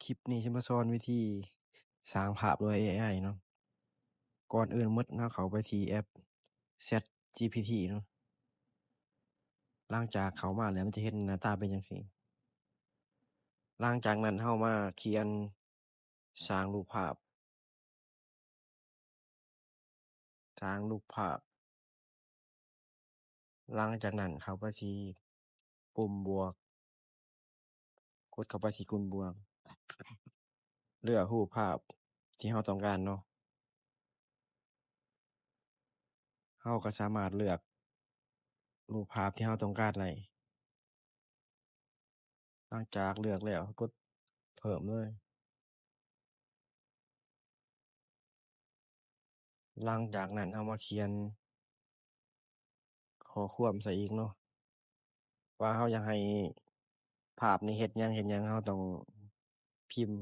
คลิปนี้สิมาสอนวิธีสร้างภาพโดย AI เนาะก่อนอื่นหมดเราเข้าไปที่แอป ChatGPT เนาะหลังจากเข้ามาแล้วมันจะเห็นหน้าตาเป็นจั่งซี้หลังจากนั้นเรามาเขียนสร้างรูปภาพหลังจากนั้นเข้าไปที่ปุ่มบวกกดเข้าไปที่ปุ่มบวกเลือกรูปภาพที่เราต้องการเนาะเราก็สามารถเลือกรูปภาพที่เราต้องการได้หลังจากเลือกแล้วกดเพิ่มเลยหลังจากนั้นเรามาเขียนข้อความใส่อีกเนาะว่าเราอยากให้ภาพนี้เฮ็ดหยังเราต้องพิมพ์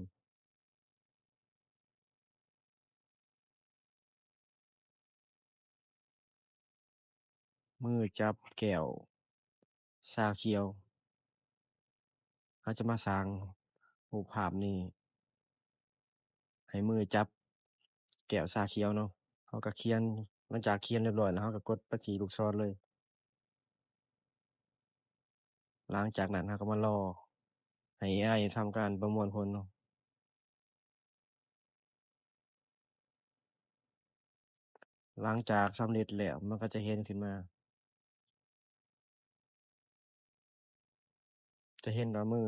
มือจับแก้วชาเขียวเราจะมาสร้างรูปภาพนี้ให้มือจับแก้วชาเขียวเนาะเราก็เขียนหลังจากเขียนเรียบร้อยแล้วเราก็กดไปที่ลูกศรเลยหลังจากนั้นเราก็มารอให้ AI ทำการประมวลผลเนาะหลังจากสำเร็จแล้วมันก็จะเห็นขึ้นมาจะเห็นว่ามือ